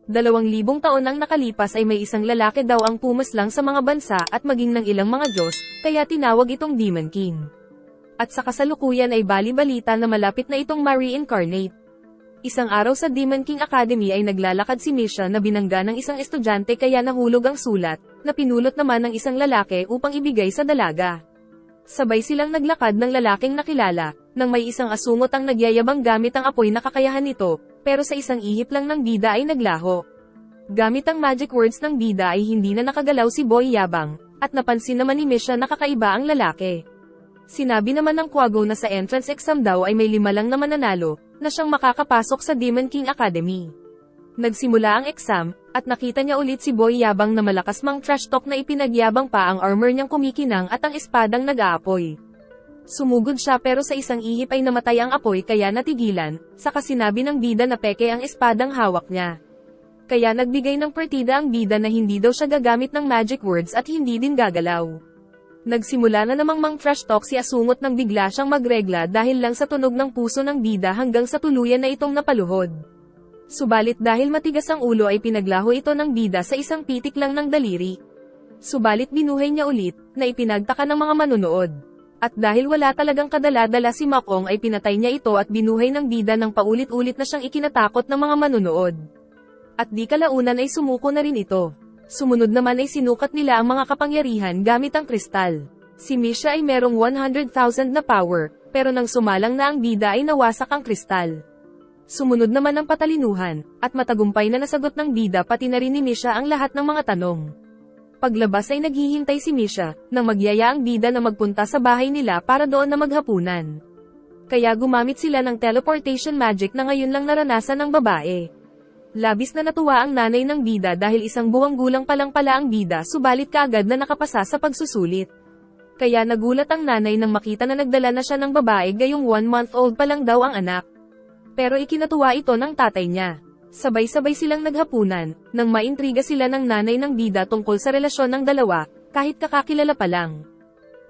2,000 taon ang nakalipas ay may isang lalaki daw ang pumaslang sa mga bansa at maging ng ilang mga Diyos, kaya tinawag itong Demon King. At sa kasalukuyan ay bali-balita na malapit na itong ma-reincarnate. Isang araw sa Demon King Academy ay naglalakad si Misha na binangga ng isang estudyante kaya nahulog ang sulat, na pinulot naman ng isang lalaki upang ibigay sa dalaga. Sabay silang naglakad ng lalaking nakilala, nang may isang asungot ang nagyayabang gamit ang apoy na kakayahan nito, pero sa isang ihip lang ng bida ay naglaho. Gamit ang magic words ng bida ay hindi na nakagalaw si Boy Yabang, at napansin naman ni Misha na kakaiba ang lalaki. Sinabi naman ng Quago na sa entrance exam daw ay may 5 lang na mananalo, na siyang makakapasok sa Demon King Academy. Nagsimula ang exam, at nakita niya ulit si Boy Yabang na malakas mang trash talk na ipinagyabang pa ang armor niyang kumikinang at ang espadang nag-aapoy. Sumugod siya pero sa isang ihip ay namatay ang apoy kaya natigilan, saka sinabi ng bida na peke ang espadang hawak niya. Kaya nagbigay ng partida ang bida na hindi daw siya gagamit ng magic words at hindi din gagalaw. Nagsimula na namang mang trash talk si Asungot nang bigla siyang magregla dahil lang sa tunog ng puso ng bida hanggang sa tuluyan na itong napaluhod. Subalit dahil matigas ang ulo ay pinaglaho ito ng bida sa isang pitik lang ng daliri. Subalit binuhay niya ulit, na ipinagtaka ng mga manunood. At dahil wala talagang kadala-dala si Makong ay pinatay niya ito at binuhay ng bida ng paulit-ulit na siyang ikinatakot ng mga manunood. At di kalaunan ay sumuko na rin ito. Sumunod naman ay sinukat nila ang mga kapangyarihan gamit ang kristal. Si Misha ay merong 100,000 na power, pero nang sumalang na ang bida ay nawasak ang kristal. Sumunod naman ang patalinuhan, at matagumpay na nasagot ng bida pati na rin ni Misha ang lahat ng mga tanong. Paglabas ay naghihintay si Misha, nang magyaya ang bida na magpunta sa bahay nila para doon na maghapunan. Kaya gumamit sila ng teleportation magic na ngayon lang naranasan ng babae. Labis na natuwa ang nanay ng bida dahil 1 buwang gulang pa lang pala ang bida subalit kaagad na nakapasa sa pagsusulit. Kaya nagulat ang nanay nang makita na nagdala na siya ng babae gayong 1-month-old pa lang daw ang anak. Pero ikinatuwa ito ng tatay niya. Sabay-sabay silang naghapunan, nang maintriga sila ng nanay ng bida tungkol sa relasyon ng dalawa, kahit kakakilala pa lang.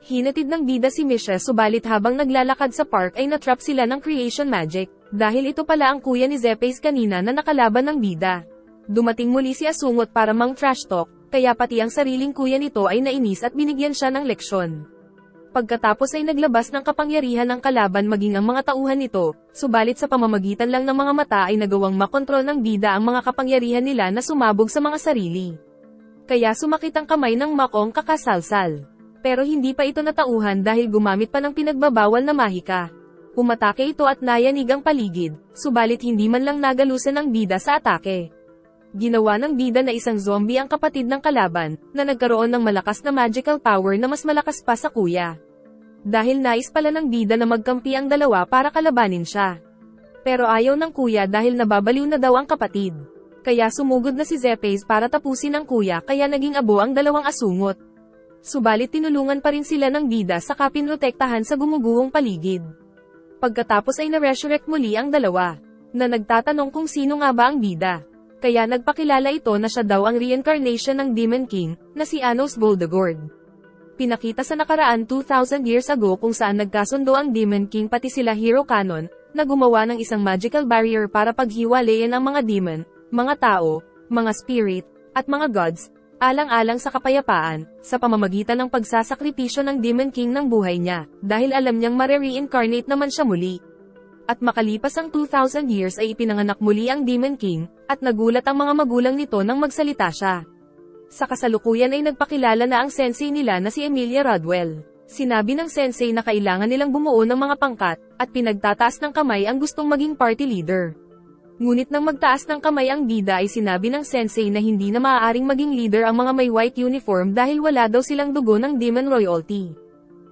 Hinatid ng bida si Misha subalit habang naglalakad sa park ay natrap sila ng creation magic, dahil ito pala ang kuya ni Zepace kanina na nakalaban ng bida. Dumating muli si Asungot para mang trash talk, kaya pati ang sariling kuya nito ay nainis at binigyan siya ng leksyon. Pagkatapos ay naglabas ng kapangyarihan ng kalaban maging ang mga tauhan nito, subalit sa pamamagitan lang ng mga mata ay nagawang makontrol ng bida ang mga kapangyarihan nila na sumabog sa mga sarili. Kaya sumakit ang kamay ng Makong kakasalsal. Pero hindi pa ito natauhan dahil gumamit pa ng pinagbabawal na mahika. Umatake ito at nayanig ang paligid, subalit hindi man lang nagalusan ng bida sa atake. Ginawa ng bida na isang zombie ang kapatid ng kalaban, na nagkaroon ng malakas na magical power na mas malakas pa sa kuya. Dahil nais pala ng bida na magkampi ang dalawa para kalabanin siya. Pero ayaw ng kuya dahil nababaliw na daw ang kapatid. Kaya sumugod na si Zepace para tapusin ang kuya kaya naging abo ang dalawang asungot. Subalit tinulungan pa rin sila ng bida sa kapinrotektahan sa gumuguhong paligid. Pagkatapos ay na-resurrect muli ang dalawa, na nagtatanong kung sino nga ba ang bida. Kaya nagpakilala ito na siya daw ang reincarnation ng Demon King, na si Anos Voldegord. Pinakita sa nakaraan 2,000 years ago kung saan nagkasundo ang Demon King pati sila Hero Canon, na gumawa ng isang magical barrier para paghiwalayan ang mga demon, mga tao, mga spirit, at mga gods, alang-alang sa kapayapaan, sa pamamagitan ng pagsasakripisyo ng Demon King ng buhay niya, dahil alam niyang mare-reincarnate naman siya muli. At makalipas ang 2,000 years ay ipinanganak muli ang Demon King, at nagulat ang mga magulang nito nang magsalita siya. Sa kasalukuyan ay nagpakilala na ang sensei nila na si Emilia Rodwell. Sinabi ng sensei na kailangan nilang bumuo ng mga pangkat, at pinagtataas ng kamay ang gustong maging party leader. Ngunit nang magtaas ng kamay ang bida ay sinabi ng sensei na hindi na maaaring maging leader ang mga may white uniform dahil wala daw silang dugo ng demon royalty.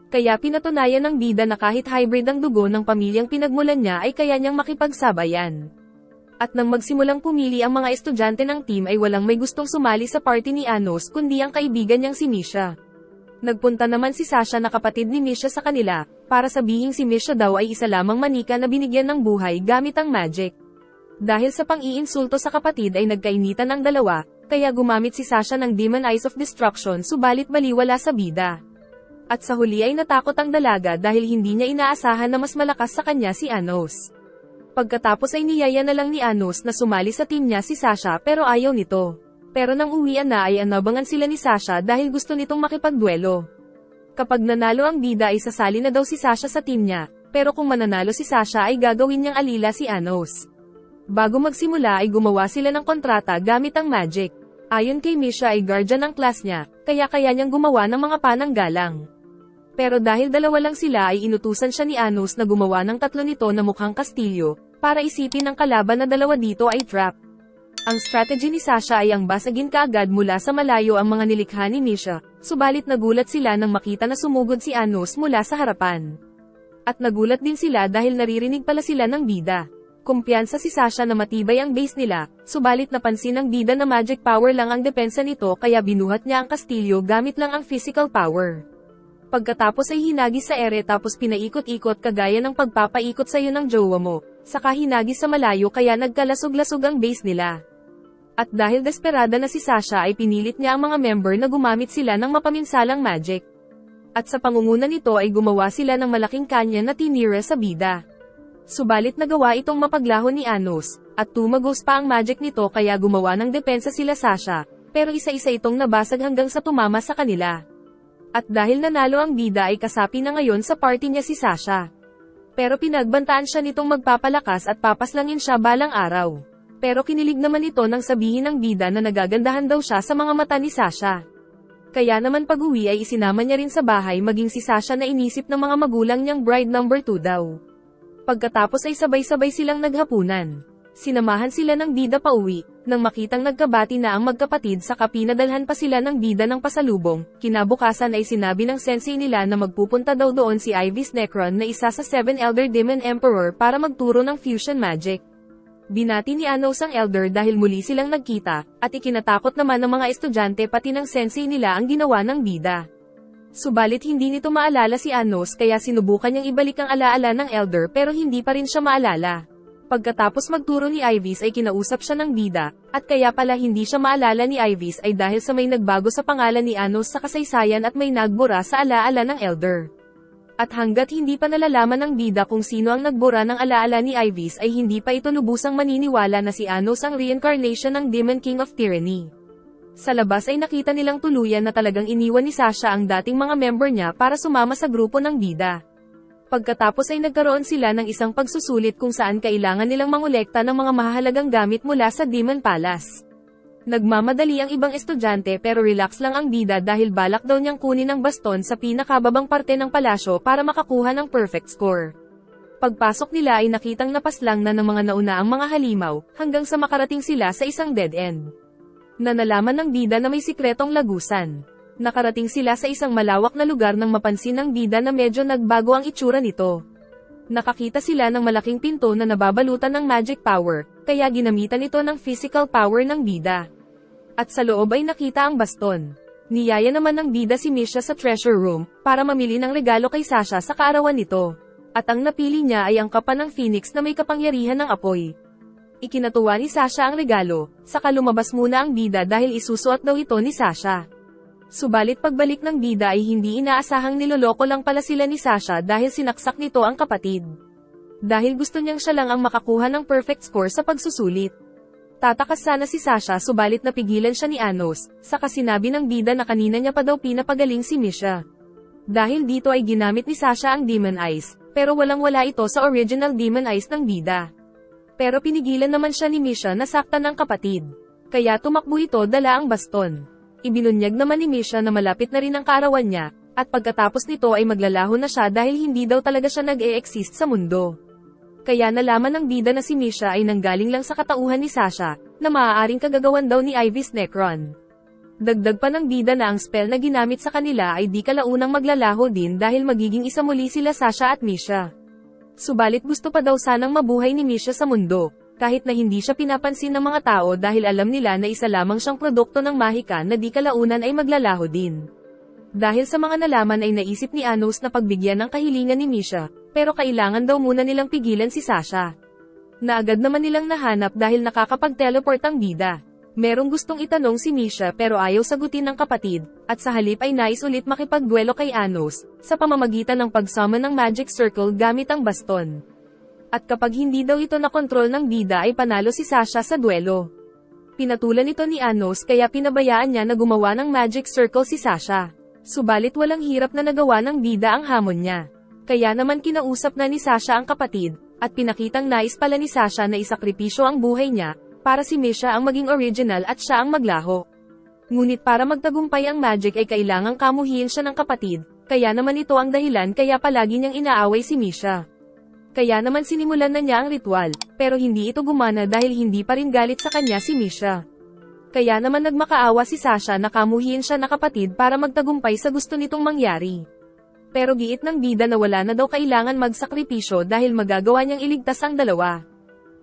Kaya pinatunayan ng bida na kahit hybrid ang dugo ng pamilyang pinagmulan niya ay kaya niyang makipagsabayan. At nang magsimulang pumili ang mga estudyante ng team ay walang may gustong sumali sa party ni Anos kundi ang kaibigan niyang si Misha. Nagpunta naman si Sasha na kapatid ni Misha sa kanila, para sabihing si Misha daw ay isa lamang manika na binigyan ng buhay gamit ang magic. Dahil sa pang-iinsulto sa kapatid ay nagkainitan ang dalawa, kaya gumamit si Sasha ng Demon Eyes of Destruction subalit baliwala sa bida. At sa huli ay natakot ang dalaga dahil hindi niya inaasahan na mas malakas sa kanya si Anos. Pagkatapos ay niyaya na lang ni Anos na sumali sa team niya si Sasha pero ayaw nito. Pero nang uwian na ay anabangan sila ni Sasha dahil gusto nitong makipagduelo. Kapag nanalo ang bida ay sasali na daw si Sasha sa team niya, pero kung mananalo si Sasha ay gagawin niyang alila si Anos. Bago magsimula ay gumawa sila ng kontrata gamit ang magic. Ayon kay Misha ay guardian ng class niya, kaya niyang gumawa ng mga pananggalang. Pero dahil dalawa lang sila ay inutusan siya ni Anos na gumawa ng 3 nito na mukhang kastilyo, para isipin ng kalaban na dalawa dito ay trap. Ang strategy ni Sasha ay ang basagin kaagad mula sa malayo ang mga nilikha ni Misha, subalit nagulat sila nang makita na sumugod si Anos mula sa harapan. At nagulat din sila dahil naririnig pala sila ng bida. Kumpiyansa si Sasha na matibay ang base nila, subalit napansin ng bida na magic power lang ang depensa nito kaya binuhat niya ang kastilyo gamit lang ang physical power. Pagkatapos ay hinagis sa ere tapos pinaikot-ikot kagaya ng pagpapaikot sa iyo ng jowa mo, saka hinagis sa malayo kaya nagkalasog-lasog ang base nila. At dahil desperada na si Sasha ay pinilit niya ang mga member na gumamit sila ng mapaminsalang magic. At sa pangunguna nito ay gumawa sila ng malaking kanya na tinira sa bida. Subalit nagawa itong mapaglaho ni Anos, at tumagos pa ang magic nito kaya gumawa ng depensa sila Sasha, pero isa-isa itong nabasag hanggang sa tumama sa kanila. At dahil nanalo ang bida ay kasapi na ngayon sa party niya si Sasha. Pero pinagbantaan siya nitong magpapalakas at papaslangin siya balang araw. Pero kinilig naman ito nang sabihin ng bida na nagagandahan daw siya sa mga mata ni Sasha. Kaya naman pag-uwi ay isinama niya rin sa bahay maging si Sasha na inisip ng mga magulang niyang bride number 2 daw. Pagkatapos ay sabay-sabay silang naghapunan. Sinamahan sila ng bida pauwi, nang makitang nagkabati na ang magkapatid saka pinadalhan pa sila ng bida ng pasalubong. Kinabukasan ay sinabi ng sensei nila na magpupunta daw doon si Ivy's Necron na isa sa 7 Elder Demon Emperor para magturo ng fusion magic. Binati ni Anos ang elder dahil muli silang nagkita, at ikinatakot naman ng mga estudyante pati ng sensei nila ang ginawa ng bida. Subalit hindi nito maalala si Anos kaya sinubukan niyang ibalik ang alaala ng elder pero hindi pa rin siya maalala. Pagkatapos magturo ni Ivy's ay kinausap siya ng bida, at kaya pala hindi siya maalala ni Ivy's ay dahil sa may nagbago sa pangalan ni Anos sa kasaysayan at may nagbura sa alaala ng elder. At hanggat hindi pa nalalaman ng bida kung sino ang nagbura ng alaala ni Ivy's ay hindi pa ito lubusang maniniwala na si Anos ang reincarnation ng Demon King of Tyranny. Sa labas ay nakita nilang tuluyan na talagang iniwan ni Sasha ang dating mga member niya para sumama sa grupo ng bida. Pagkatapos ay nagkaroon sila ng isang pagsusulit kung saan kailangan nilang mangolekta ng mga mahalagang gamit mula sa Demon Palace. Nagmamadali ang ibang estudyante pero relax lang ang bida dahil balak daw niyang kunin ang baston sa pinakababang parte ng palasyo para makakuha ng perfect score. Pagpasok nila ay nakitang napaslang na ng mga nauna ang mga halimaw, hanggang sa makarating sila sa isang dead end. Nalaman ng bida na may sikretong lagusan. Nakarating sila sa isang malawak na lugar nang mapansin ng bida na medyo nagbago ang itsura nito. Nakakita sila ng malaking pinto na nababalutan ng magic power, kaya ginamitan ito ng physical power ng bida. At sa loob ay nakita ang baston. Niyaya naman ng bida si Misha sa treasure room, para mamili ng regalo kay Sasha sa kaarawan nito. At ang napili niya ay ang kapa ng phoenix na may kapangyarihan ng apoy. Ikinatuwa ni Sasha ang regalo, saka lumabas muna ang bida dahil isusuot daw ito ni Sasha. Subalit pagbalik ng bida ay hindi inaasahang niloloko lang pala sila ni Sasha dahil sinaksak nito ang kapatid. Dahil gusto niyang siya lang ang makakuha ng perfect score sa pagsusulit. Tatakas sana si Sasha subalit napigilan siya ni Anos, saka sinabi ng bida na kanina niya pa daw pinapagaling si Misha. Dahil dito ay ginamit ni Sasha ang Demon Eyes, pero walang-wala ito sa original Demon Eyes ng bida. Pero pinigilan naman siya ni Misha na saktan ng kapatid. Kaya tumakbo ito dala ang baston. Ibinunyag naman ni Misha na malapit na rin ang kaarawan niya, at pagkatapos nito ay maglalaho na siya dahil hindi daw talaga siya nag-e-exist sa mundo. Kaya nalaman ng bida na si Misha ay nanggaling lang sa katauhan ni Sasha, na maaaring kagagawan daw ni Ivy's Necron. Dagdag pa ng bida na ang spell na ginamit sa kanila ay di kalaunang maglalaho din dahil magiging isa muli sila Sasha at Misha. Subalit gusto pa daw sanang mabuhay ni Misha sa mundo, kahit na hindi siya pinapansin ng mga tao dahil alam nila na isa lamang siyang produkto ng mahika na di kalaunan ay maglalaho din. Dahil sa mga nalaman ay naisip ni Anos na pagbigyan ng kahilingan ni Misha, pero kailangan daw muna nilang pigilan si Sasha. Naagad naman nilang nahanap dahil nakakapag-teleport ang bida. Merong gustong itanong si Misha pero ayaw sagutin ng kapatid, at sa halip ay nais ulit makipagduelo kay Anos, sa pamamagitan ng pag-summon ng magic circle gamit ang baston. At kapag hindi daw ito nakontrol ng bida ay panalo si Sasha sa duelo. Pinatulan ito ni Anos kaya pinabayaan niya na gumawa ng magic circle si Sasha. Subalit walang hirap na nagawa ng bida ang hamon niya. Kaya naman kinausap na ni Sasha ang kapatid, at pinakitang nais pala ni Sasha na isakripisyo ang buhay niya, para si Misha ang maging original at siya ang maglaho. Ngunit para magtagumpay ang magic ay kailangang kamuhiin siya ng kapatid, kaya naman ito ang dahilan kaya palagi niyang inaaway si Misha. Kaya naman sinimulan na niya ang ritual, pero hindi ito gumana dahil hindi pa rin galit sa kanya si Misha. Kaya naman nagmakaawa si Sasha na kamuhiin siya na kapatid para magtagumpay sa gusto nitong mangyari. Pero giit ng bida na wala na daw kailangan magsakripisyo dahil magagawa niyang iligtas ang dalawa.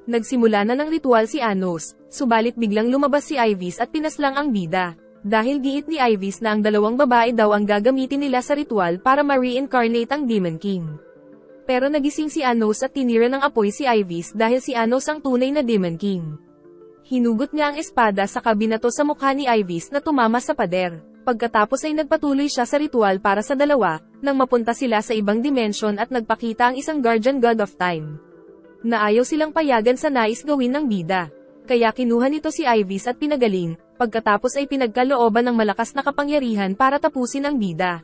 Nagsimula na ng ritual si Anos, subalit biglang lumabas si Ivis at pinaslang ang bida. Dahil giit ni Ivis na ang dalawang babae daw ang gagamitin nila sa ritual para ma-reincarnate ang Demon King. Pero nagising si Anos at tinira ng apoy si Ivis dahil si Anos ang tunay na Demon King. Hinugot niya ang espada sa kabinato sa mukha ni Ivis na tumama sa pader. Pagkatapos ay nagpatuloy siya sa ritual para sa dalawa, nang mapunta sila sa ibang dimension at nagpakita ang isang guardian god of time. Na ayaw silang payagan sa nais gawin ng bida. Kaya kinuha nito si Ivis at pinagaling, pagkatapos ay pinagkalooban ng malakas na kapangyarihan para tapusin ang bida.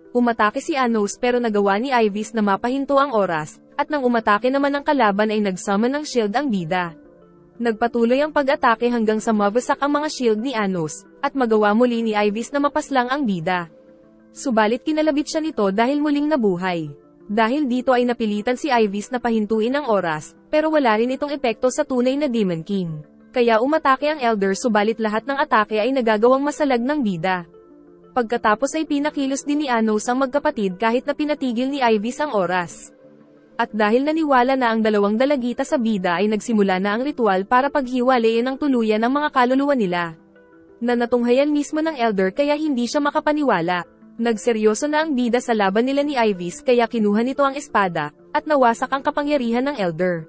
Umatake si Anos pero nagawa ni Ivis na mapahinto ang oras, at nang umatake naman ang kalaban ay nagsummon ng shield ang bida. Nagpatuloy ang pag-atake hanggang sa mabasak ang mga shield ni Anos, at magawa muli ni Ivis na mapaslang ang bida. Subalit kinalabit siya nito dahil muling nabuhay. Dahil dito ay napilitan si Ivis na pahintuin ang oras, pero wala rin itong epekto sa tunay na Demon King. Kaya umatake ang Elder subalit lahat ng atake ay nagagawang masalag ng bida. Pagkatapos ay pinakilos din ni Anos ang magkapatid kahit na pinatigil ni Ivis ang oras. At dahil naniwala na ang dalawang dalagita sa bida ay nagsimula na ang ritual para paghiwalayin ng tuluyan ng mga kaluluwa nila. Na natunghayan mismo ng Elder kaya hindi siya makapaniwala. Nagseryoso na ang bida sa laban nila ni Ivis kaya kinuha nito ang espada, at nawasak ang kapangyarihan ng Elder.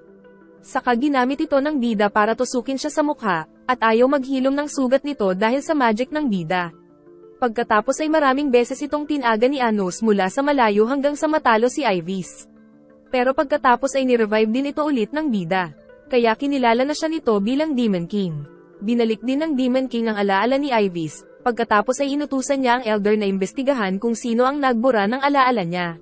Saka ginamit ito ng bida para tusukin siya sa mukha, at ayaw maghilom ng sugat nito dahil sa magic ng bida. Pagkatapos ay maraming beses itong tinaga ni Anos mula sa malayo hanggang sa matalo si Ivis. Pero pagkatapos ay nirevive din ito ulit ng bida. Kaya kinilala na siya nito bilang Demon King. Binalik din ng Demon King ang alaala ni Ivis. Pagkatapos ay inutusan niya ang Elder na imbestigahan kung sino ang nagbura ng alaala niya.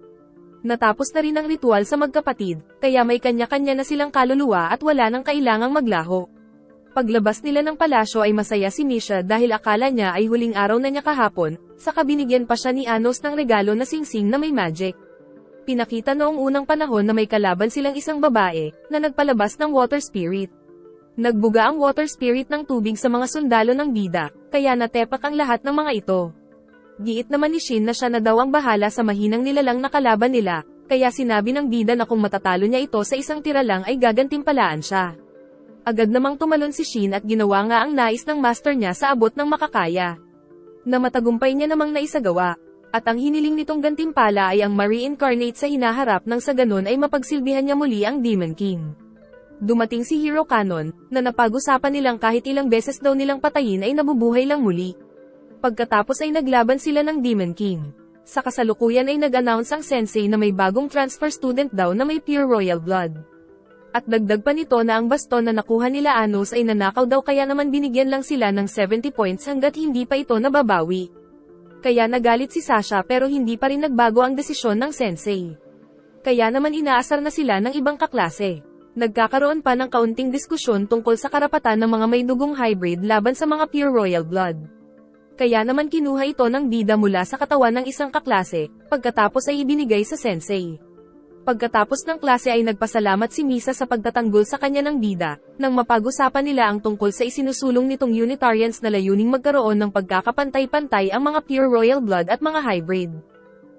Natapos na rin ang ritual sa magkapatid, kaya may kanya-kanya na silang kaluluwa at wala nang kailangang maglaho. Paglabas nila ng palasyo ay masaya si Misha dahil akala niya ay huling araw na niya kahapon, saka binigyan pa siya ni Anos ng regalo na singsing na may magic. Pinakita noong unang panahon na may kalaban silang isang babae, na nagpalabas ng water spirit. Nagbuga ang water spirit ng tubig sa mga sundalo ng bida, kaya natepak ang lahat ng mga ito. Giit naman ni Shin na siya na daw ang bahala sa mahinang nilalang na kalaban nila, kaya sinabi ng bida na kung matatalo niya ito sa isang tira lang ay gagantimpalaan siya. Agad namang tumalon si Shin at ginawa nga ang nais ng master niya sa abot ng makakaya. Na matagumpay niya namang naisagawa. At ang hiniling nitong gantimpala ay ang ma-reincarnate sa hinaharap nang sa ganun ay mapagsilbihan niya muli ang Demon King. Dumating si Hero Canon, na napag-usapan nilang kahit ilang beses daw nilang patayin ay nabubuhay lang muli. Pagkatapos ay naglaban sila ng Demon King. Sa kasalukuyan ay nag-announce ang sensei na may bagong transfer student daw na may pure royal blood. At dagdag pa nito na ang baston na nakuha nila Anos ay nanakaw daw kaya naman binigyan lang sila ng 70 points hanggat hindi pa ito nababawi. Kaya nagalit si Sasha pero hindi pa rin nagbago ang desisyon ng sensei. Kaya naman inaasar na sila ng ibang kaklase. Nagkakaroon pa ng kaunting diskusyon tungkol sa karapatan ng mga may dugong hybrid laban sa mga pure royal blood. Kaya naman kinuha ito ng bida mula sa katawan ng isang kaklase, pagkatapos ay ibinigay sa sensei. Pagkatapos ng klase ay nagpasalamat si Misa sa pagtatanggol sa kanya ng bida, nang mapag-usapan nila ang tungkol sa isinusulong nitong Unitarians na layuning magkaroon ng pagkakapantay-pantay ang mga pure royal blood at mga hybrid.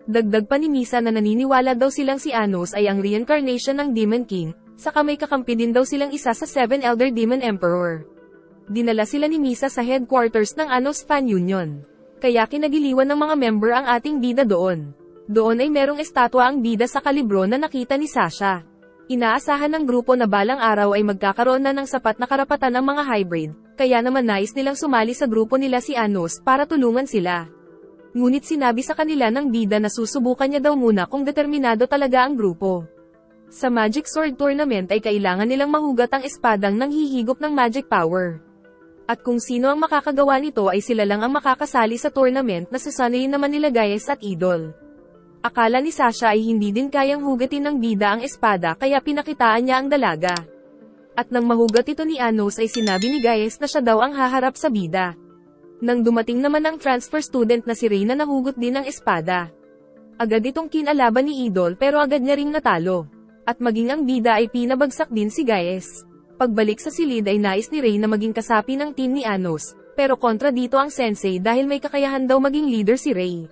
Dagdag pa ni Misa na naniniwala daw silang si Anos ay ang reincarnation ng Demon King, saka may kakampi din daw silang isa sa 7 Elder Demon Emperor. Dinala sila ni Misa sa headquarters ng Anos Fan Union. Kaya kinagiliwan ng mga member ang ating bida doon. Doon ay merong estatwa ang bida sa kalibro na nakita ni Sasha. Inaasahan ng grupo na balang araw ay magkakaroon na ng sapat na karapatan ng mga hybrid, kaya naman nais nilang sumali sa grupo nila si Anos para tulungan sila. Ngunit sinabi sa kanila ng bida na susubukan niya daw muna kung determinado talaga ang grupo. Sa Magic Sword Tournament ay kailangan nilang mahugat ang espadang nanghihigop ng magic power. At kung sino ang makakagawa nito ay sila lang ang makakasali sa tournament na susunayin naman nila Gaius at Idol. Akala ni Sasha ay hindi din kayang hugatin ng bida ang espada kaya pinakitaan niya ang dalaga. At nang mahugat ito ni Anos ay sinabi ni Gaius na siya daw ang haharap sa bida. Nang dumating naman ang transfer student na si Rey na nahugot din ang espada. Agad itong kinalaban ni Idol pero agad niya ring natalo. At maging ang bida ay pinabagsak din si Gaius. Pagbalik sa silid ay nais ni Rey na maging kasapi ng team ni Anos, pero kontra dito ang sensei dahil may kakayahan daw maging leader si Rey.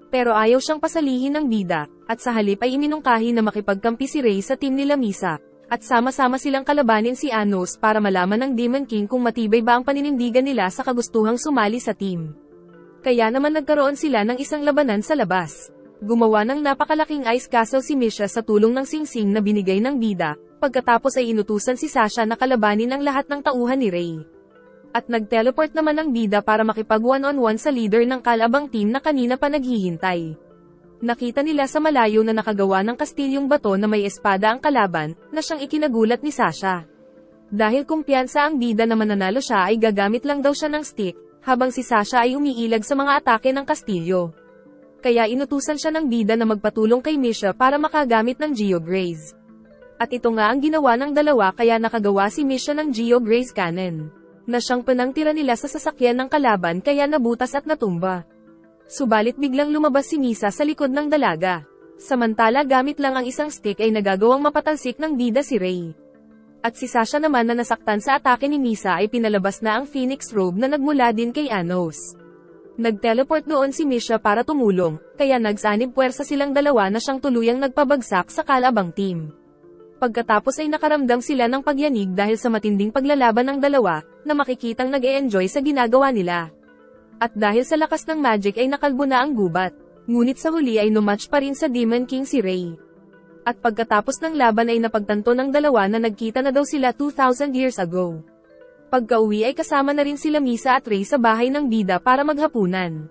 Pero ayaw siyang pasalihin ng bida, at sa halip ay iminungkahi na makipagkampi si Rey sa team nila Misa, at sama-sama silang kalabanin si Anos para malaman ng Demon King kung matibay ba ang paninindigan nila sa kagustuhang sumali sa team. Kaya naman nagkaroon sila ng isang labanan sa labas. Gumawa ng napakalaking ice castle si Misha sa tulong ng singsing na binigay ng bida, pagkatapos ay inutusan si Sasha na kalabanin ang lahat ng tauhan ni Rey. At nag-teleport naman ang bida para makipag one-on-one sa leader ng kalabang team na kanina pa naghihintay. Nakita nila sa malayo na nakagawa ng kastilyong bato na may espada ang kalaban, na siyang ikinagulat ni Sasha. Dahil kumpiyansa ang bida na mananalo siya ay gagamit lang daw siya ng stick, habang si Sasha ay umiilag sa mga atake ng kastilyo. Kaya inutusan siya ng bida na magpatulong kay Misha para makagamit ng Geograze. At ito nga ang ginawa ng dalawa kaya nakagawa si Misha ng Geograze Cannon, na siyang panangtira nila sa sasakyan ng kalaban kaya nabutas at natumba. Subalit biglang lumabas si Misa sa likod ng dalaga. Samantala gamit lang ang isang stick ay nagagawang mapatalsik ng bida si Rey. At si Sasha naman na nasaktan sa atake ni Misa ay pinalabas na ang Phoenix Robe na nagmula din kay Anos. Nag-teleport doon si Misha para tumulong, kaya nagsanib puwersa silang dalawa na siyang tuluyang nagpabagsak sa kalabang team. Pagkatapos ay nakaramdam sila ng pagyanig dahil sa matinding paglalaban ng dalawa, na makikitang nag-e-enjoy sa ginagawa nila. At dahil sa lakas ng magic ay nakalbo na ang gubat, ngunit sa huli ay no-match pa rin sa Demon King si Rey. At pagkatapos ng laban ay napagtanto ng dalawa na nagkita na daw sila 2,000 years ago. Pagka-uwi ay kasama na rin sila Misa at Rey sa bahay ng bida para maghapunan.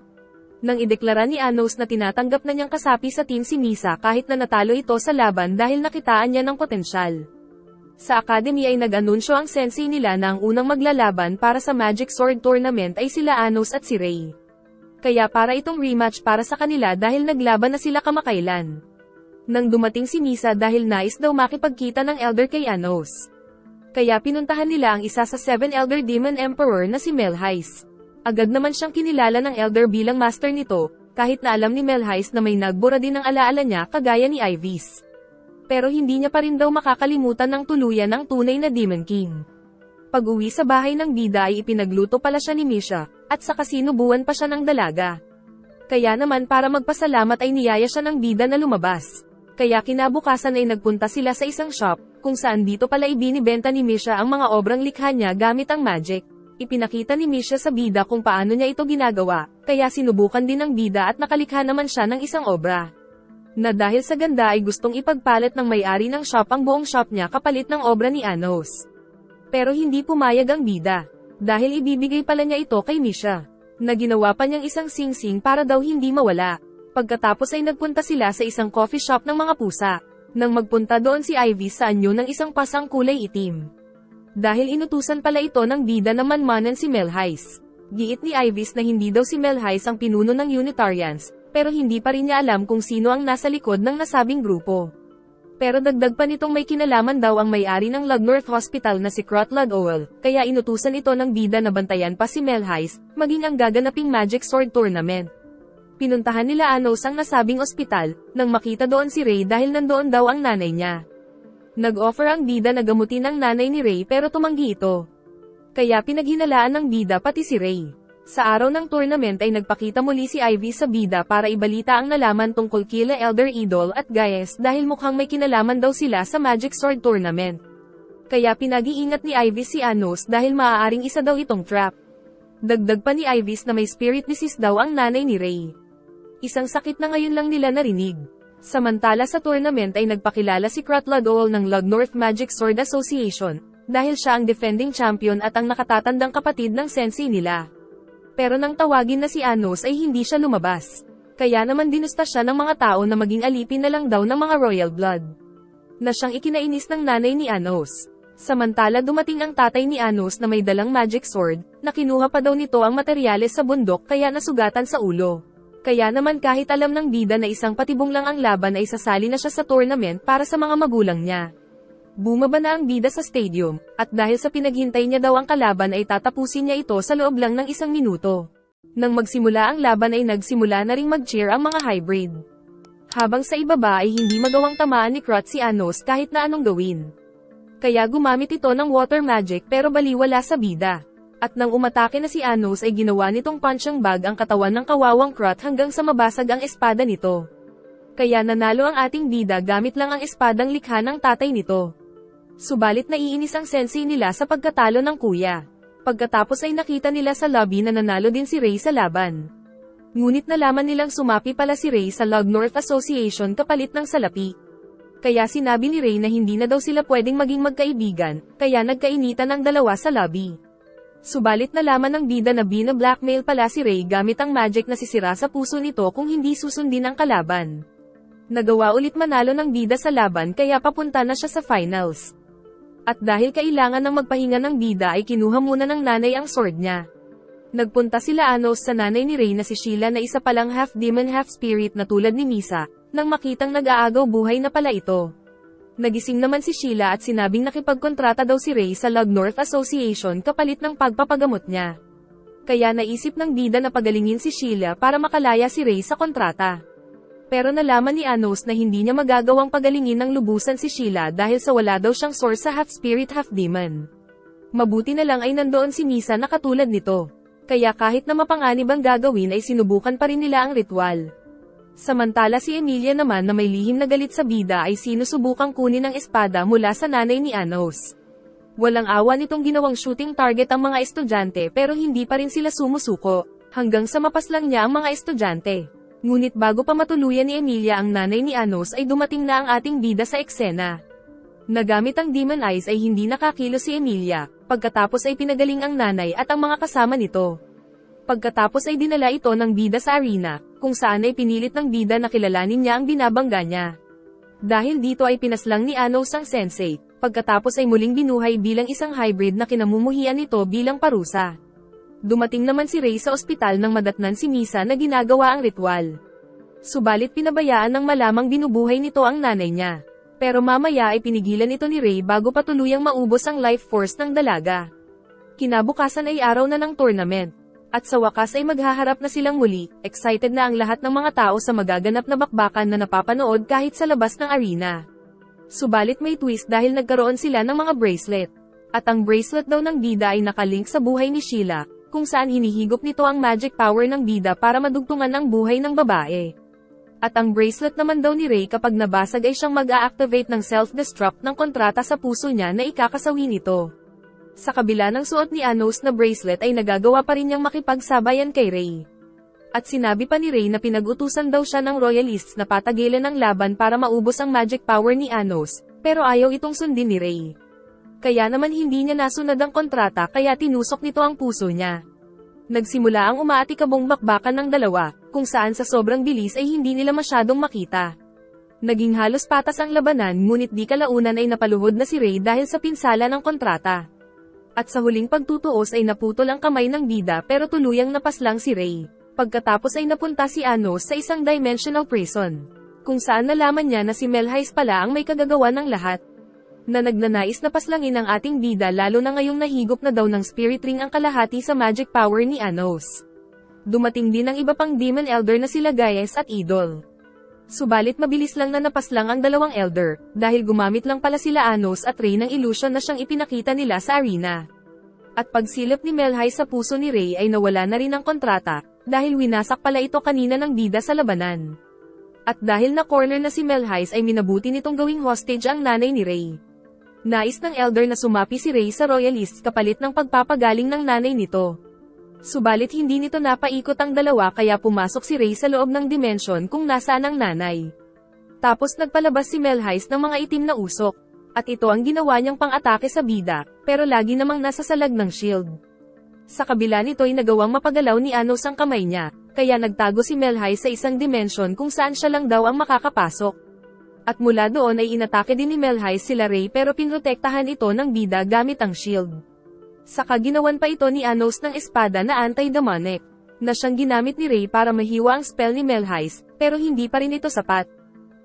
Nang ideklara ni Anos na tinatanggap na niyang kasapi sa team si Misa kahit na natalo ito sa laban dahil nakitaan niya ng potensyal. Sa academy ay nag-anunsyo ang sensei nila na ang unang maglalaban para sa Magic Sword Tournament ay sila Anos at si Rey. Kaya para itong rematch para sa kanila dahil naglaban na sila kamakailan. Nang dumating si Misa dahil nais daw makipagkita ng elder kay Anos. Kaya pinuntahan nila ang isa sa 7 Elder Demon Emperor na si Melhais. Agad naman siyang kinilala ng Elder bilang master nito, kahit na alam ni Melhais na may nagbura din ng alaala niya kagaya ni Ivis. Pero hindi niya pa rin daw makakalimutan ng tuluyan ng tunay na Demon King. Pag-uwi sa bahay ng bida ay ipinagluto pala siya ni Misha, at sa kasinubuan pa siya ng dalaga. Kaya naman para magpasalamat ay niyaya siya ng bida na lumabas. Kaya kinabukasan ay nagpunta sila sa isang shop, kung saan dito pala ibinibenta ni Misha ang mga obrang likha niya gamit ang magic. Ipinakita ni Misha sa bida kung paano niya ito ginagawa, kaya sinubukan din ng bida at nakalikha naman siya ng isang obra. Na dahil sa ganda ay gustong ipagpalit ng may-ari ng shop ang buong shop niya kapalit ng obra ni Anos. Pero hindi pumayag ang bida, dahil ibibigay pala niya ito kay Misha, na ginawa pa niyang isang singsing para daw hindi mawala. Pagkatapos ay nagpunta sila sa isang coffee shop ng mga pusa. Nang magpunta doon si Ivy sa anyo ng isang pasang kulay itim. Dahil inutusan pala ito ng bida na manmanan si Melhais. Giit ni Ivis na hindi daw si Melhais ang pinuno ng Unitarians, pero hindi pa rin niya alam kung sino ang nasa likod ng nasabing grupo. Pero dagdag pa nitong may kinalaman daw ang may-ari ng Lugnorth Hospital na si Crotlud Owl, kaya inutusan ito ng bida na bantayan pa si Melhais, maging ang gaganaping Magic Sword Tournament. Pinuntahan nila Anos ang nasabing ospital, nang makita doon si Rey dahil nandoon daw ang nanay niya. Nag-offer ang bida na gamutin ang nanay ni Rey pero tumanggi ito. Kaya pinaghinalaan ng bida pati si Rey. Sa araw ng tournament ay nagpakita muli si Ivy sa bida para ibalita ang nalaman tungkol kila Elder Idol at Gaius dahil mukhang may kinalaman daw sila sa Magic Sword Tournament. Kaya pinag-iingat ni Ivy si Anos dahil maaaring isa daw itong trap. Dagdag pa ni Ivy na may spirit disease daw ang nanay ni Rey. Isang sakit na ngayon lang nila narinig. Samantala sa tournament ay nagpakilala si Crotlud Owl ng Lugnorth Magic Sword Association, dahil siya ang defending champion at ang nakatatandang kapatid ng sensei nila. Pero nang tawagin na si Anos ay hindi siya lumabas. Kaya naman dinusta siya ng mga tao na maging alipin na lang daw ng mga royal blood. na siyang ikinainis ng nanay ni Anos. Samantala dumating ang tatay ni Anos na may dalang magic sword, na kinuha pa daw nito ang materyales sa bundok kaya nasugatan sa ulo. Kaya naman kahit alam ng bida na isang patibong lang ang laban ay sasali na siya sa tournament para sa mga magulang niya. Bumaba na ang bida sa stadium, at dahil sa pinaghintay niya daw ang kalaban ay tatapusin niya ito sa loob lang ng 1 minuto. Nang magsimula ang laban ay nagsimula na ring mag-cheer ang mga hybrid. Habang sa ibaba ay hindi magawang tamaan ni Crot si Anos kahit na anong gawin. Kaya gumamit ito ng water magic pero baliwala sa bida. At nang umatake na si Anos ay ginawa nitong punching bag ang katawan ng kawawang Crot hanggang sa mabasag ang espada nito. Kaya nanalo ang ating bida gamit lang ang espadang likha ng tatay nito. Subalit naiinis ang sensei nila sa pagkatalo ng kuya. Pagkatapos ay nakita nila sa lobby na nanalo din si Ray sa laban. Ngunit nalaman nilang sumapi pala si Ray sa Log North Association kapalit ng salapi. Kaya sinabi ni Ray na hindi na daw sila pwedeng maging magkaibigan, kaya nagkainitan ang dalawa sa lobby. Subalit nalaman ng bida na bina-blackmail pala si Ray gamit ang magic na sisira sa puso nito kung hindi susundin ang kalaban. Nagawa ulit manalo ng bida sa laban kaya papunta na siya sa finals. At dahil kailangan ng magpahinga ng bida ay kinuha muna ng nanay ang sword niya. Nagpunta sila Anos sa nanay ni Ray na si Sheila na isa palang half-demon half-spirit na tulad ni Misa, nang makitang nag-aagaw buhay na pala ito. Nagising naman si Sheila at sinabing nakipagkontrata daw si Ray sa Log North Association kapalit ng pagpapagamot niya. Kaya naisip ng bida na pagalingin si Sheila para makalaya si Ray sa kontrata. Pero nalaman ni Anos na hindi niya magagawang pagalingin ng lubusan si Sheila dahil sa wala daw siyang source sa half-spirit half-demon. Mabuti na lang ay nandoon si Misa na katulad nito. Kaya kahit na mapanganib ang gagawin ay sinubukan pa rin nila ang ritual. Samantala si Emilia naman na may lihim na galit sa bida ay sinusubukang kunin ang espada mula sa nanay ni Anos. Walang awa nitong ginawang shooting target ang mga estudyante pero hindi pa rin sila sumusuko, hanggang sa mapaslang niya ang mga estudyante. Ngunit bago pa matuluyan ni Emilia ang nanay ni Anos ay dumating na ang ating bida sa eksena. Nagamit ang Demon Eyes ay hindi nakakilo si Emilia, pagkatapos ay pinagaling ang nanay at ang mga kasama nito. Pagkatapos ay dinala ito ng bida sa arena, kung saan ay pinilit ng bida na kilalanin niya ang binabangga niya. Dahil dito ay pinaslang ni Anos ang sensei, pagkatapos ay muling binuhay bilang isang hybrid na kinamumuhian nito bilang parusa. Dumating naman si Ray sa ospital nang madatnan si Misa na ginagawa ang ritual. Subalit pinabayaan ng malamang binubuhay nito ang nanay niya. Pero mamaya ay pinigilan ito ni Ray bago pa tuluyang maubos ang life force ng dalaga. Kinabukasan ay araw na ng tournament. At sa wakas ay maghaharap na silang muli, excited na ang lahat ng mga tao sa magaganap na bakbakan na napapanood kahit sa labas ng arena. Subalit may twist dahil nagkaroon sila ng mga bracelet. At ang bracelet daw ng bida ay nakalink sa buhay ni Sheila, kung saan hinihigop nito ang magic power ng bida para madugtungan ang buhay ng babae. At ang bracelet naman daw ni Ray kapag nabasag ay siyang mag-a-activate ng self-destruct ng kontrata sa puso niya na ikakasawi nito. Sa kabila ng suot ni Anos na bracelet ay nagagawa pa rin niyang makipagsabayan kay Ray. At sinabi pa ni Ray na pinag-utusan daw siya ng royalists na patagilan ang laban para maubos ang magic power ni Anos, pero ayaw itong sundin ni Ray. Kaya naman hindi niya nasunod ang kontrata kaya tinusok nito ang puso niya. Nagsimula ang umaatikabong bakbakan ng dalawa, kung saan sa sobrang bilis ay hindi nila masyadong makita. Naging halos patas ang labanan ngunit di kalaunan ay napaluhod na si Ray dahil sa pinsala ng kontrata. At sa huling pagtutuos ay naputol ang kamay ng bida pero tuluyang napaslang si Ray. Pagkatapos ay napunta si Anos sa isang dimensional prison, kung saan nalaman niya na si Melhais pala ang may kagagawa ng lahat. Na nagnanais na paslangin ang ating bida lalo na ngayong nahigop na daw ng spirit ring ang kalahati sa magic power ni Anos. Dumating din ang iba pang demon elder na sila Gaius at Idol. Subalit mabilis lang na napaslang ang dalawang elder, dahil gumamit lang pala sila Anos at Ray ng illusion na siyang ipinakita nila sa arena. At pagsilip ni Melhais sa puso ni Ray ay nawala na rin ang kontrata, dahil winasak pala ito kanina ng bida sa labanan. At dahil na corner na si Melhais ay minabuti nitong gawing hostage ang nanay ni Ray. Nais ng elder na sumapi si Ray sa royalists kapalit ng pagpapagaling ng nanay nito. Subalit hindi nito napaikot ang dalawa kaya pumasok si Ray sa loob ng dimension kung nasaan ang nanay. Tapos nagpalabas si Melhais ng mga itim na usok. At ito ang ginawa niyang pang-atake sa bida, pero lagi namang nasa salag ng shield. Sa kabila nito ay nagawang mapagalaw ni Anos ang kamay niya, kaya nagtago si Melhais sa isang dimension kung saan siya lang daw ang makakapasok. At mula doon ay inatake din ni Melheis sila Ray pero pinrotektahan ito ng bida gamit ang shield. Saka ginawan pa ito ni Anos ng espada na anti-demonic, na siyang ginamit ni Ray para mahiwa ang spell ni Melheis, pero hindi pa rin ito sapat.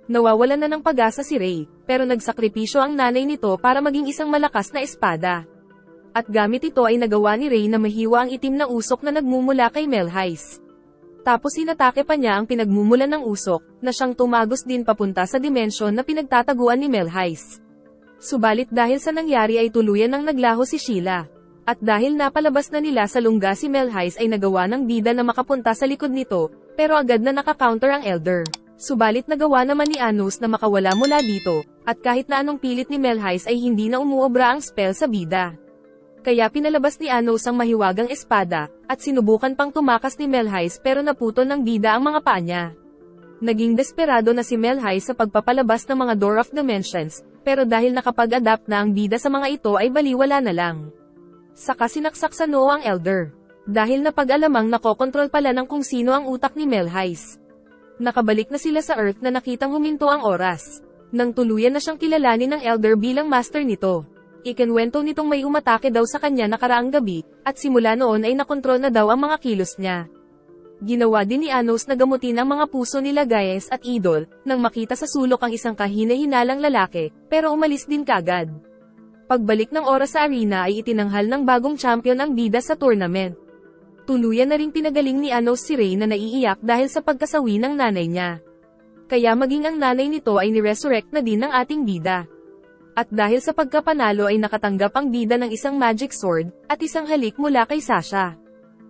Nawawalan na ng pag-asa si Ray, pero nagsakripisyo ang nanay nito para maging isang malakas na espada. At gamit ito ay nagawa ni Ray na mahiwa ang itim na usok na nagmumula kay Melheis. Tapos inatake pa niya ang pinagmumulan ng usok, na siyang tumagos din papunta sa dimensyon na pinagtataguan ni Melheis. Subalit dahil sa nangyari ay tuluyan nang naglaho si Sheila. At dahil napalabas na nila sa lungga si Melheis ay nagawa ng bida na makapunta sa likod nito, pero agad na naka-counter ang Elder. Subalit nagawa naman ni Anos na makawala mula dito, at kahit na anong pilit ni Melheis ay hindi na umuobra ang spell sa bida. Kaya pinalabas ni Anos ang mahiwagang espada, at sinubukan pang tumakas ni Melheis pero naputol ng bida ang mga paa niya. Naging desperado na si Melheis sa pagpapalabas ng mga Door of Dimensions, pero dahil nakapag-adapt na ang bida sa mga ito ay baliwala na lang. Saka sinaksak sa noo ang Elder. Dahil napag-alamang nakokontrol pala ng kung sino ang utak ni Melheis. Nakabalik na sila sa Earth na nakitang huminto ang oras. Nang tuluyan na siyang kilalanin ng Elder bilang master nito. Ikinwento nitong may umatake daw sa kanya nakaraang gabi, at simula noon ay nakontrol na daw ang mga kilos niya. Ginawa din ni Anos na gamutin ang mga puso nila Gaius at Idol, nang makita sa sulok ang isang kahina-hinalang lalaki, pero umalis din kagad. Pagbalik ng oras sa arena ay itinanghal ng bagong champion ang bida sa tournament. Tuluyan na ring pinagaling ni Anos si Ray na naiiyak dahil sa pagkasawi ng nanay niya. Kaya maging ang nanay nito ay ni-resurrect na din ng ating bida. At dahil sa pagkapanalo ay nakatanggap ang bida ng isang magic sword, at isang halik mula kay Sasha.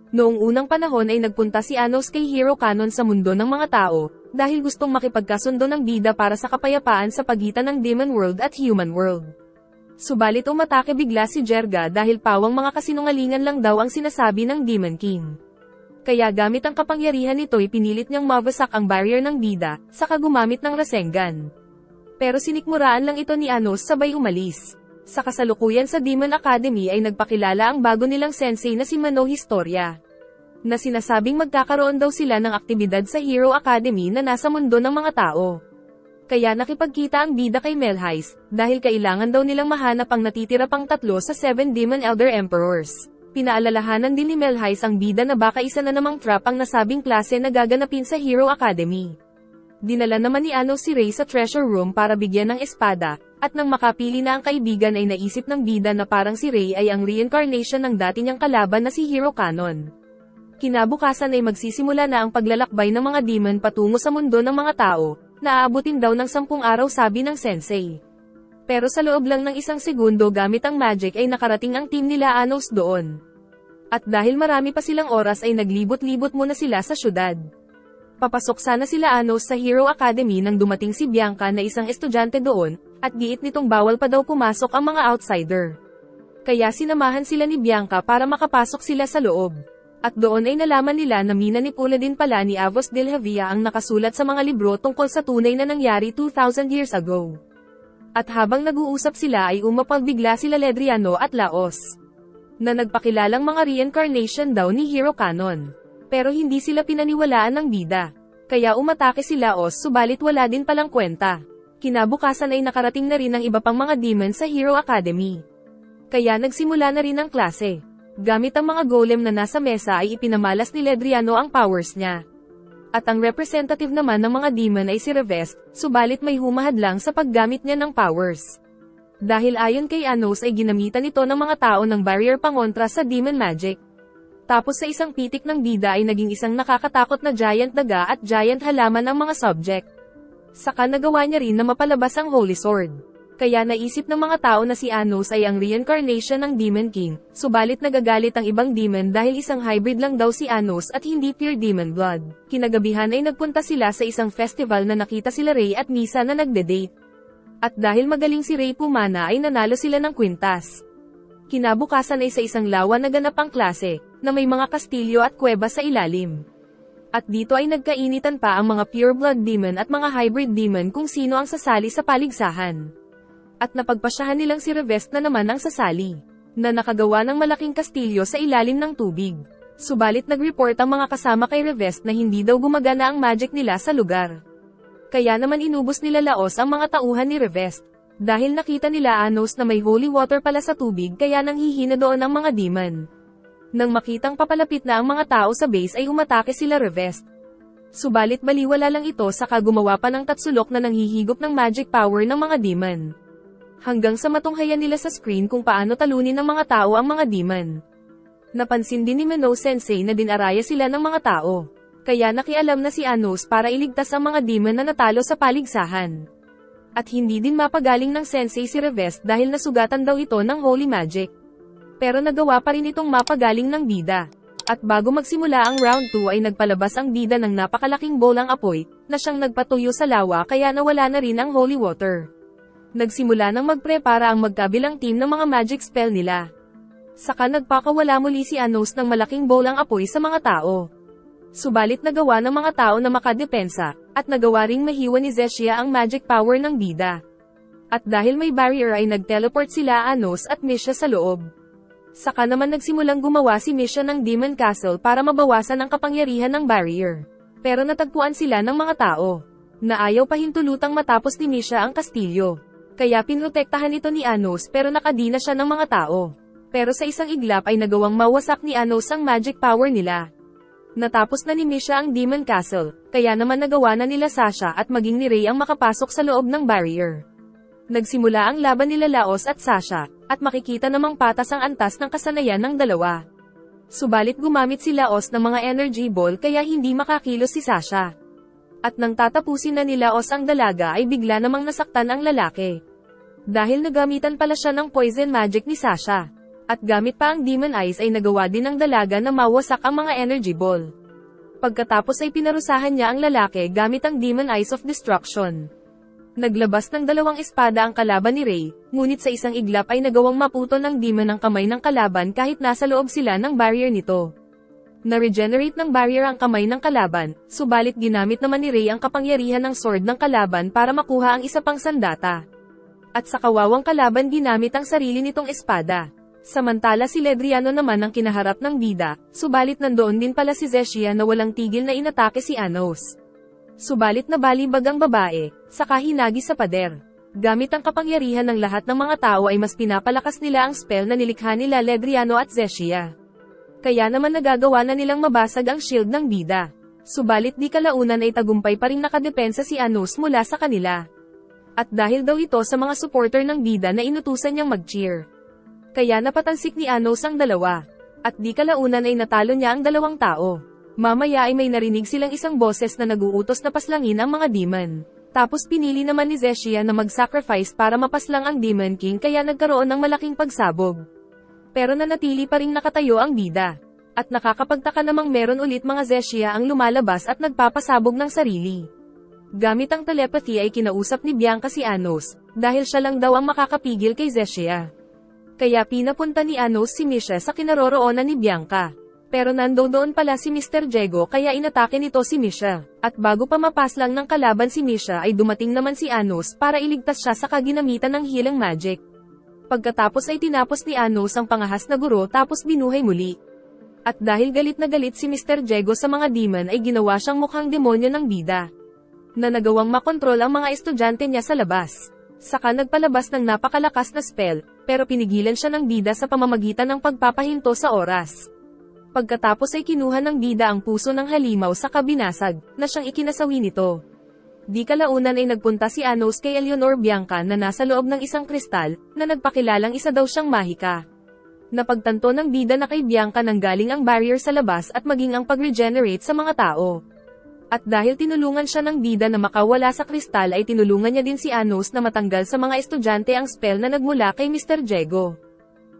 Noong unang panahon ay nagpunta si Anos kay Hero Canon sa mundo ng mga tao, dahil gustong makipagkasundo ng bida para sa kapayapaan sa pagitan ng Demon World at Human World. Subalit umatake bigla si Jerga dahil pawang mga kasinungalingan lang daw ang sinasabi ng Demon King. Kaya gamit ang kapangyarihan nito pinilit niyang mawasak ang barrier ng bida, saka gumamit ng Rasengan. Pero sinikmuraan lang ito ni Anos sabay umalis. Sa kasalukuyan sa Demon Academy ay nagpakilala ang bago nilang sensei na si Mano Historia. Na sinasabing magkakaroon daw sila ng aktibidad sa Hero Academy na nasa mundo ng mga tao. Kaya nakipagkita ang bida kay Melheis, dahil kailangan daw nilang mahanap ang natitira pang 3 sa 7 Demon Elder Emperors. Pinaalalahanan din ni Melheis ang bida na baka isa na namang trap ang nasabing klase na gaganapin sa Hero Academy. Dinala naman ni Anos si Ray sa treasure room para bigyan ng espada, at nang makapili na ang kaibigan ay naisip ng bida na parang si Ray ay ang reincarnation ng dati niyang kalaban na si Hero Canon. Kinabukasan ay magsisimula na ang paglalakbay ng mga demon patungo sa mundo ng mga tao, na aabutin daw ng 10 araw sabi ng sensei. Pero sa loob lang ng 1 segundo gamit ang magic ay nakarating ang team nila Anos doon. At dahil marami pa silang oras ay naglibot-libot muna sila sa syudad. Papasok sana sila Anos sa Hero Academy nang dumating si Bianca na isang estudyante doon, at giit nitong bawal pa daw pumasok ang mga outsider. Kaya sinamahan sila ni Bianca para makapasok sila sa loob. At doon ay nalaman nila na minanipula din pala ni Avos del Havia ang nakasulat sa mga libro tungkol sa tunay na nangyari 2,000 years ago. At habang nag-uusap sila ay umapagbigla sila Ledriano at Laos, na nagpakilalang mga reincarnation daw ni Hero Canon. Pero hindi sila pinaniwalaan ng bida. Kaya umatake si Laos subalit wala din palang kwenta. Kinabukasan ay nakarating na rin ang iba pang mga demon sa Hero Academy. Kaya nagsimula na rin ang klase. Gamit ang mga golem na nasa mesa ay ipinamalas ni Ledriano ang powers niya. At ang representative naman ng mga demon ay si Revest, subalit may humahad lang sa paggamit niya ng powers. Dahil ayon kay Anos ay ginamitan ito ng mga tao ng barrier pangontra sa demon magic. Tapos sa isang pitik ng bida ay naging isang nakakatakot na giant daga at giant halaman ang mga subject. Saka nagawa niya rin na mapalabas ang Holy Sword. Kaya naisip ng mga tao na si Anos ay ang reincarnation ng Demon King, subalit nagagalit ang ibang demon dahil isang hybrid lang daw si Anos at hindi pure demon blood. Kinagabihan ay nagpunta sila sa isang festival na nakita sila Ray at Misa na nagde-date. At dahil magaling si Ray pumana ay nanalo sila ng kwintas. Kinabukasan ay sa isang lawa naganap ang klase, na may mga kastilyo at kuweba sa ilalim. At dito ay nagkainitan pa ang mga pure blood demon at mga hybrid demon kung sino ang sasali sa paligsahan. At napagpasyahan nilang si Revest na naman ang sasali, na nakagawa ng malaking kastilyo sa ilalim ng tubig. Subalit nag-report ang mga kasama kay Revest na hindi daw gumagana ang magic nila sa lugar. Kaya naman inubos nila Laos ang mga tauhan ni Revest. Dahil nakita nila Anos na may holy water pala sa tubig kaya nanghihina doon ang mga demon. Nang makitang papalapit na ang mga tao sa base ay umatake sila Revest. Subalit baliwala lang ito saka gumawa pa ng tatsulok na nanghihigop ng magic power ng mga demon. Hanggang sa matunghayan nila sa screen kung paano talunin ng mga tao ang mga demon. Napansin din ni Mino Sensei na dinaraya sila ng mga tao. Kaya nakialam na si Anos para iligtas ang mga demon na natalo sa paligsahan. At hindi din mapagaling ng Sensei si Revest dahil nasugatan daw ito ng holy magic. Pero nagawa pa rin itong mapagaling ng bida. At bago magsimula ang round 2 ay nagpalabas ang bida ng napakalaking bolang apoy, na siyang nagpatuyo sa lawa kaya nawala na rin ang holy water. Nagsimula nang magprepara ang magkabilang team ng mga magic spell nila. Saka nagpakawala muli si Anos ng malaking bolang apoy sa mga tao. Subalit nagawa ng mga tao na makadepensa, at nagawa ring mahiwa ni Zeshia ang magic power ng bida. At dahil may barrier ay nag-teleport sila Anos at Misha sa loob. Saka naman nagsimulang gumawa si Misha ng Demon Castle para mabawasan ang kapangyarihan ng barrier. Pero natagpuan sila ng mga tao, na ayaw pahintulutang matapos ni Misha ang kastilyo. Kaya pinrotektahan ito ni Anos pero nakadina siya ng mga tao. Pero sa isang iglap ay nagawang mawasak ni Anos ang magic power nila. Natapos na ni Misha ang Demon Castle, kaya naman nagawa na nila Sasha at maging ni Ray ang makapasok sa loob ng barrier. Nagsimula ang laban nila Laos at Sasha, at makikita namang patas ang antas ng kasanayan ng dalawa. Subalit gumamit si Laos ng mga energy ball kaya hindi makakilos si Sasha. At nang tatapusin na ni Laos ang dalaga ay bigla namang nasaktan ang lalaki. Dahil nagamitan pala siya ng poison magic ni Sasha. At gamit pa ang Demon Eyes ay nagawa din ng dalaga na mawasak ang mga energy ball. Pagkatapos ay pinarusahan niya ang lalaki gamit ang Demon Eyes of Destruction. Naglabas ng dalawang espada ang kalaban ni Ray, ngunit sa isang iglap ay nagawang maputo ng demon ang kamay ng kalaban kahit nasa loob sila ng barrier nito. Na-regenerate ng barrier ang kamay ng kalaban, subalit ginamit naman ni Ray ang kapangyarihan ng sword ng kalaban para makuha ang isa pang sandata. At sa kawawang kalaban ginamit ang sarili nitong espada. Samantala si Ledriano naman ang kinaharap ng bida, subalit nandoon din pala si Zeshia na walang tigil na inatake si Anos. Subalit nabalibag ang babae, saka hinagi sa pader. Gamit ang kapangyarihan ng lahat ng mga tao ay mas pinapalakas nila ang spell na nilikha nila Ledriano at Zeshia. Kaya naman nagagawa na nilang mabasag ang shield ng bida. Subalit di kalaunan ay tagumpay pa rin nakadepensa si Anos mula sa kanila. At dahil daw ito sa mga supporter ng bida na inutusan niyang mag-cheer. Kaya napatansik ni Anos ang dalawa. At di kalaunan ay natalo niya ang dalawang tao. Mamaya ay may narinig silang isang boses na naguutos na paslangin ang mga demon. Tapos pinili naman ni Zeshia na mag-sacrifice para mapaslang ang Demon King kaya nagkaroon ng malaking pagsabog. Pero nanatili pa ring nakatayo ang bida. At nakakapagtaka namang meron ulit mga Zeshia ang lumalabas at nagpapasabog ng sarili. Gamit ang telepathy ay kinausap ni Bianca si Anos, dahil siya lang daw ang makakapigil kay Zeshia. Kaya pinapunta ni Anos si Misha sa kinaroroonan ni Bianca. Pero nandoon pala si Mr. Diego kaya inatake nito si Misha. At bago pa mapaslang ng kalaban si Misha ay dumating naman si Anos para iligtas siya sa kaginamitan ng healing magic. Pagkatapos ay tinapos ni Anos ang pangahas na guro tapos binuhay muli. At dahil galit na galit si Mr. Diego sa mga demon ay ginawa siyang mukhang demonyo ng bida. Na nagawang makontrol ang mga estudyante niya sa labas. Saka nagpalabas ng napakalakas na spell, pero pinigilan siya ng bida sa pamamagitan ng pagpapahinto sa oras. Pagkatapos ay kinuha ng bida ang puso ng halimaw sa kabinasag, na siyang ikinasawi nito. Di kalaunan ay nagpunta si Anos kay Eleanor Bianca na nasa loob ng isang kristal, na nagpakilalang isa daw siyang mahika. Napagtanto ng bida na kay Bianca nanggaling ang barrier sa labas at maging ang pag-regenerate sa mga tao. At dahil tinulungan siya ng bida na makawala sa kristal ay tinulungan niya din si Anos na matanggal sa mga estudyante ang spell na nagmula kay Mr. Diego.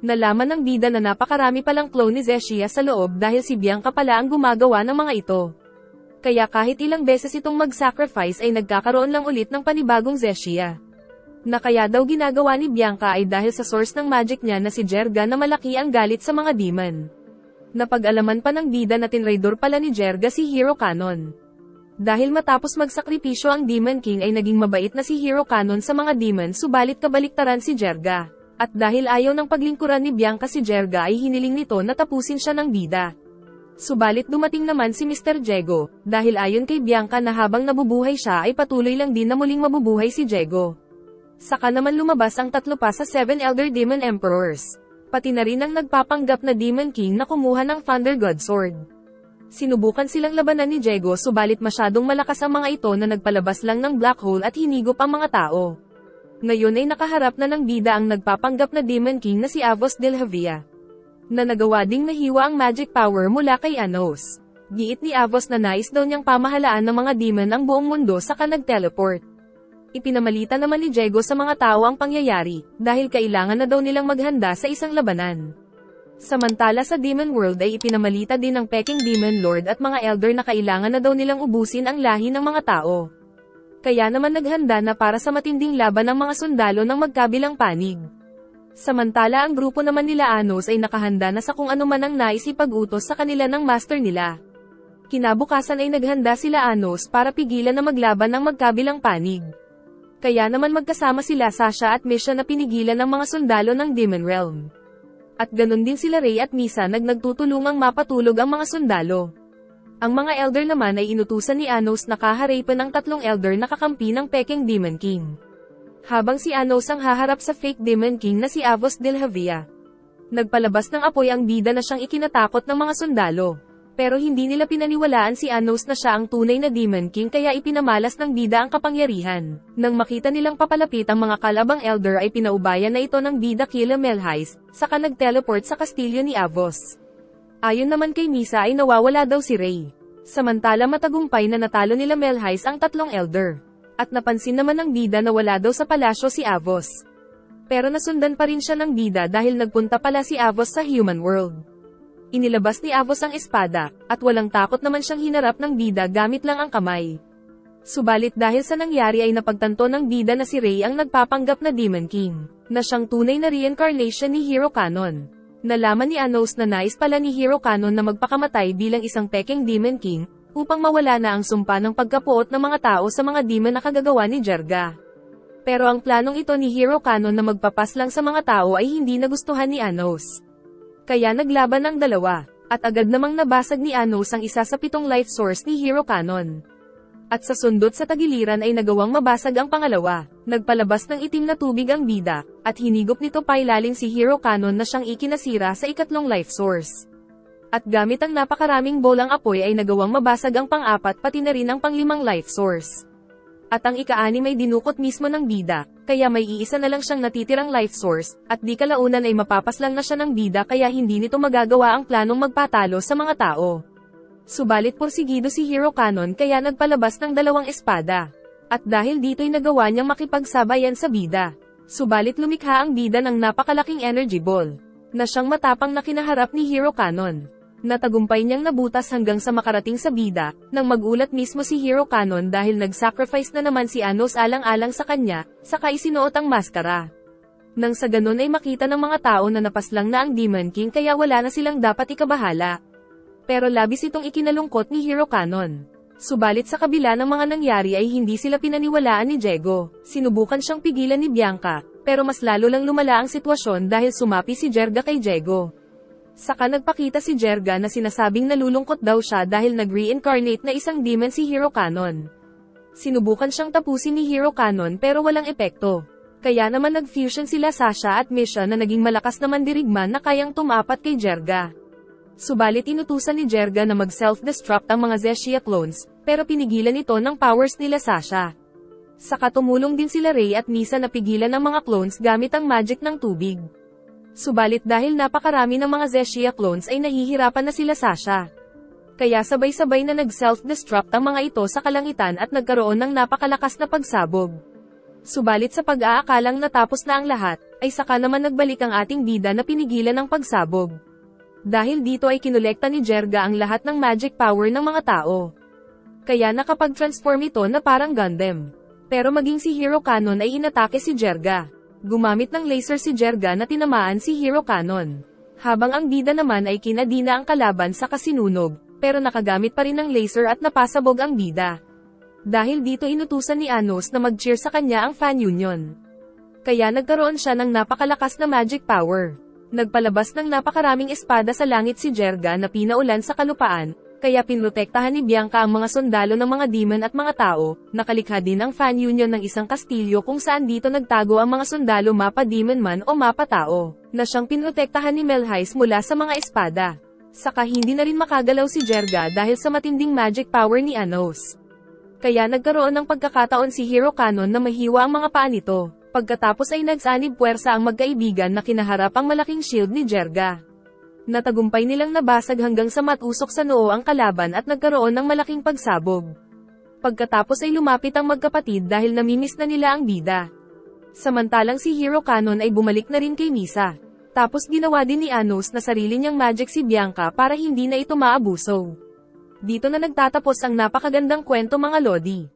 Nalaman ng bida na napakarami palang clone ni Zeshia sa loob dahil si Bianca pala ang gumagawa ng mga ito. Kaya kahit ilang beses itong mag-sacrifice ay nagkakaroon lang ulit ng panibagong Zeshia. Na kaya daw ginagawa ni Bianca ay dahil sa source ng magic niya na si Jerga na malaki ang galit sa mga demon. Napag-alaman pa ng bida na tinraidor pala ni Jerga si Hero Canon. Dahil matapos magsakripisyo ang Demon King ay naging mabait na si Hero Canon sa mga demon subalit kabaliktaran si Jerga. At dahil ayaw ng paglingkuran ni Bianca si Jerga ay hiniling nito na tapusin siya ng bida. Subalit dumating naman si Mr. Diego, dahil ayon kay Bianca na habang nabubuhay siya ay patuloy lang din na muling mabubuhay si Diego. Saka naman lumabas ang 3 pa sa 7 Elder Demon Emperors. Pati na rin ang nagpapanggap na Demon King na kumuha ng Thunder God Sword. Sinubukan silang labanan ni Diego subalit masyadong malakas ang mga ito na nagpalabas lang ng black hole at hinigop ang mga tao. Ngayon ay nakaharap na ng bida ang nagpapanggap na Demon King na si Avos del Havia, na nagawa ding nahiwa ang magic power mula kay Anos. Giit ni Avos na nais daw niyang pamahalaan ng mga demon ang buong mundo saka nag-teleport. Ipinamalita naman ni Diego sa mga tao ang pangyayari, dahil kailangan na daw nilang maghanda sa isang labanan. Samantala sa Demon World ay ipinamalita din ng Peking Demon Lord at mga Elder na kailangan na daw nilang ubusin ang lahi ng mga tao. Kaya naman naghanda na para sa matinding laban ng mga sundalo ng magkabilang panig. Samantala ang grupo naman nila Anos ay nakahanda na sa kung ano man ang nais ipag-utos sa kanila ng master nila. Kinabukasan ay naghanda sila Anos para pigilan na maglaban ng magkabilang panig. Kaya naman magkasama sila Sasha at Misha na pinigilan ng mga sundalo ng Demon Realm. At ganun din sila Ray at Misa nagtutulungang mapatulog ang mga sundalo. Ang mga Elder naman ay inutusan ni Anos na kaharipan ng 3 Elder na kakampi ng Peking Demon King. Habang si Anos ang haharap sa fake Demon King na si Avos del Havia. Nagpalabas ng apoy ang bida na siyang ikinatakot ng mga sundalo. Pero hindi nila pinaniwalaan si Anos na siya ang tunay na Demon King kaya ipinamalas ng bida ang kapangyarihan. Nang makita nilang papalapit ang mga kalabang Elder ay pinaubayan na ito ng bida kila Melhais, saka nag-teleport sa kastilyo ni Avos. Ayon naman kay Misa ay nawawala daw si Ray. Samantala matagumpay na natalo nila Melhais ang 3 Elder. At napansin naman ng bida na wala daw sa palasyo si Avos. Pero nasundan pa rin siya ng bida dahil nagpunta pala si Avos sa human world. Inilabas ni Avos ang espada, at walang takot naman siyang hinarap ng bida gamit lang ang kamay. Subalit dahil sa nangyari ay napagtanto ng bida na si Ray ang nagpapanggap na Demon King, na siyang tunay na reincarnation ni Hero Canon. Nalaman ni Anos na nais pala ni Hero Canon na magpakamatay bilang isang Peking Demon King, upang mawala na ang sumpa ng pagkapuot ng mga tao sa mga demon na kagagawa ni Jerga. Pero ang planong ito ni Hero Canon na magpapas lang sa mga tao ay hindi nagustuhan ni Anos. Kaya naglaban ang dalawa, at agad namang nabasag ni Anos ang isa sa 7 life source ni Hero Canon. At sa sundot sa tagiliran ay nagawang mabasag ang pangalawa. Nagpalabas ng itim na tubig ang bida, at hinigop nito pailalim si Hero Canon na siyang ikinasira sa 4 life source. At gamit ang napakaraming bolang apoy ay nagawang mabasag ang pang-4 pati na rin ang pang-5 life source. At ang ika-6 ay dinukot mismo ng bida, kaya may iisa na lang siyang natitirang life source, at di kalaunan ay mapapaslang na siya ng bida kaya hindi nito magagawa ang planong magpatalo sa mga tao. Subalit porsigido si Hero Canon kaya nagpalabas ng 2 espada. At dahil dito'y nagawa niyang makipagsabayan sa bida. Subalit lumikha ang bida ng napakalaking energy ball, na siyang matapang na kinaharap ni Hero Canon. Natagumpay niyang nabutas hanggang sa makarating sa bida, nang magulat mismo si Hero Canon dahil nag-sacrifice na naman si Anos alang-alang sa kanya, saka isinuot ang maskara. Nang sa ganun ay makita ng mga tao na napaslang na ang Demon King kaya wala na silang dapat ikabahala. Pero labis itong ikinalungkot ni Hero Canon. Subalit sa kabila ng mga nangyari ay hindi sila pinaniwalaan ni Diego. Sinubukan siyang pigilan ni Bianca, pero mas lalo lang lumala ang sitwasyon dahil sumapi si Jerga kay Diego. Saka nagpakita si Jerga na sinasabing nalulungkot daw siya dahil nag-reincarnate na isang demon si Hero Canon. Sinubukan siyang tapusin ni Hero Canon pero walang epekto. Kaya naman nag-fusion sila Sasha at Misha na naging malakas naman dirigman na kayang tumapat kay Jerga. Subalit inutusan ni Jerga na mag-self-destruct ang mga Zeshia clones, pero pinigilan ito ng powers nila Sasha. Saka tumulong din sila Ray at Misa na pigilan ang mga clones gamit ang magic ng tubig. Subalit dahil napakarami ng mga Zeshia clones ay nahihirapan na sila Sasha. Kaya sabay-sabay na nag-self-destruct ang mga ito sa kalangitan at nagkaroon ng napakalakas na pagsabog. Subalit sa pag-aakalang natapos na ang lahat, ay saka naman nagbalik ang ating bida na pinigilan ng pagsabog. Dahil dito ay kinolekta ni Jerga ang lahat ng magic power ng mga tao. Kaya nakapag-transform ito na parang Gundam. Pero maging si Hero Canon ay inatake si Jerga. Gumamit ng laser si Jerga na tinamaan si Hero Canon. Habang ang bida naman ay kinadina ang kalaban sa kasinunog, pero nakagamit pa rin ng laser at napasabog ang bida. Dahil dito inutusan ni Anos na mag-cheer sa kanya ang fan union. Kaya nagkaroon siya ng napakalakas na magic power. Nagpalabas ng napakaraming espada sa langit si Jerga na pinaulan sa kalupaan, kaya pinrotektahan ni Bianca ang mga sundalo ng mga demon at mga tao. Nakalikha din ang fan union ng isang kastilyo kung saan dito nagtago ang mga sundalo mapa demon man o mapa tao, na siyang pinrotektahan ni Melhais mula sa mga espada. Saka hindi na rin makagalaw si Jerga dahil sa matinding magic power ni Anos. Kaya nagkaroon ng pagkakataon si Hero Canon na mahiwa ang mga paa nito. Pagkatapos ay nagsanib puwersa ang magkaibigan na kinaharap ang malaking shield ni Jerga. Natagumpay nilang nabasag hanggang sa matusok sa noo ang kalaban at nagkaroon ng malaking pagsabog. Pagkatapos ay lumapit ang magkapatid dahil namimiss na nila ang bida. Samantalang si Hero Canon ay bumalik na rin kay Misa. Tapos ginawa din ni Anos na sarili niyang magic si Bianca para hindi na ito maabuso. Dito na nagtatapos ang napakagandang kwento mga lodi.